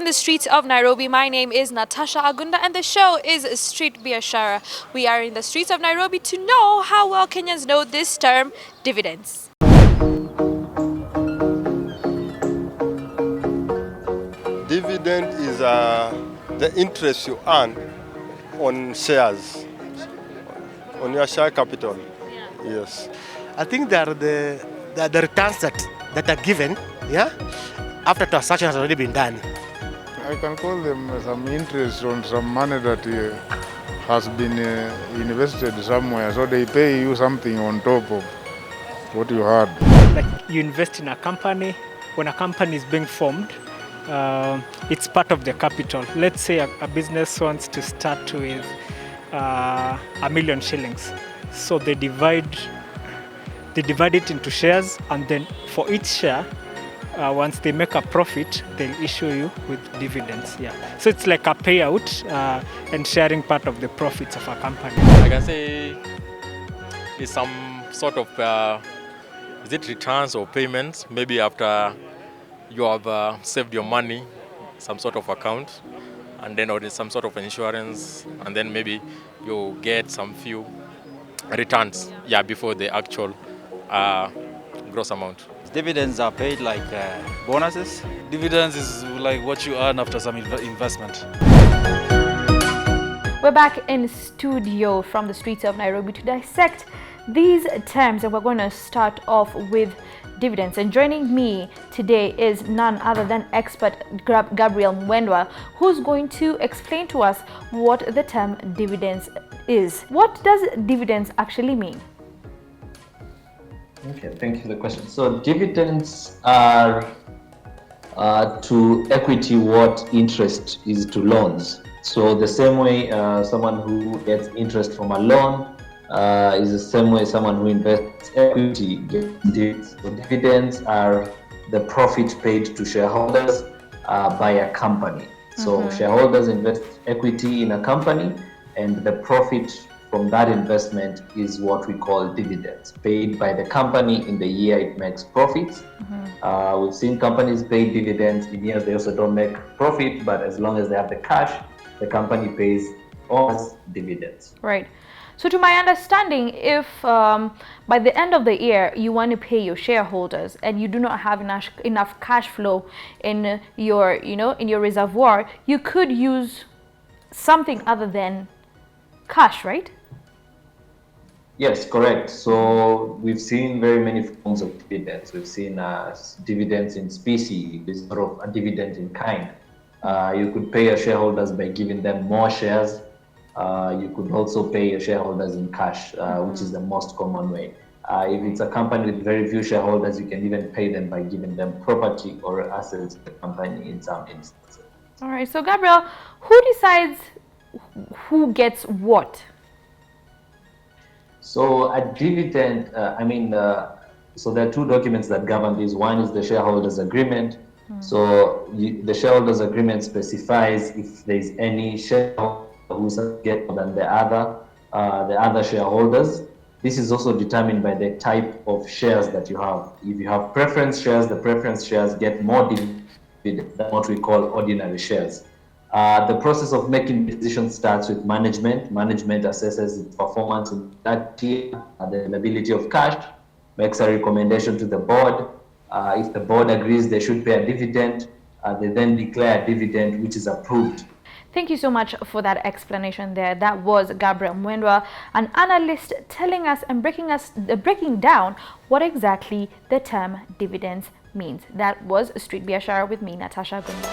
in the streets of Nairobi. My name is Natasha Agunda and the show is Street Biashara. We are in the streets of Nairobi to know how well Kenyans know this term, dividends. Dividend is the interest you earn on shares, on your share capital. Yeah. Yes. I think they are the returns that are given, yeah, after transaction has already been done. I can call them some interest on some money that has been invested somewhere, so they pay you something on top of what you had. Like you invest in a company, when a company is being formed, it's part of the capital. Let's say a business wants to start with $1 million shillings. So they divide it into shares, and then for each share, once they make a profit, they'll issue you with dividends. Yeah. So it's like a payout and sharing part of the profits of a company. I can say it's some sort of is it returns or payments? Maybe after you have saved your money, some sort of account, and then or some sort of insurance, and then maybe you get some few returns, yeah, before the actual gross amount. Dividends are paid like bonuses. Dividends is like what you earn after some investment. We're back in studio from the streets of Nairobi to dissect these terms, and we're going to start off with dividends. And joining me today is none other than expert Gabriel Mwendwa, who's going to explain to us what the term dividends is. What does dividends actually mean? Okay, thank you for the question. So dividends are to equity what interest is to loans. So the same way someone who gets interest from a loan is the same way someone who invests equity gets dividends. So dividends are the profit paid to shareholders by a company. So shareholders invest equity in a company, and the profit from that investment is what we call dividends, paid by the company in the year it makes profits. We've seen companies pay dividends in years they also don't make profit, but as long as they have the cash, the company pays us dividends. Right. So to my understanding, if by the end of the year you want to pay your shareholders and you do not have enough cash flow in your, in your reservoir, you could use something other than cash, right? Yes, correct. So we've seen very many forms of dividends. We've seen dividends in specie, this sort of a dividend in kind. You could pay your shareholders by giving them more shares. You could also pay your shareholders in cash, which is the most common way. If it's a company with very few shareholders, you can even pay them by giving them property or assets of the company in some instances. All right. So Gabriel, who decides who gets what? So a dividend, so there are two documents that govern this. One is the shareholders agreement. So the shareholders agreement specifies if there is any shareholder who gets more than the other shareholders. This is also determined by the type of shares that you have. If you have preference shares, the preference shares get more dividend than what we call ordinary shares. The process of making decisions starts with management. Management assesses its performance in that year, the availability of cash, makes a recommendation to the board. If the board agrees they should pay a dividend, they then declare a dividend which is approved. Thank you so much for that explanation there. That was Gabriel Mwendwa, an analyst telling us and breaking down what exactly the term dividends means. That was Street Biashara with me, Natasha Agunda.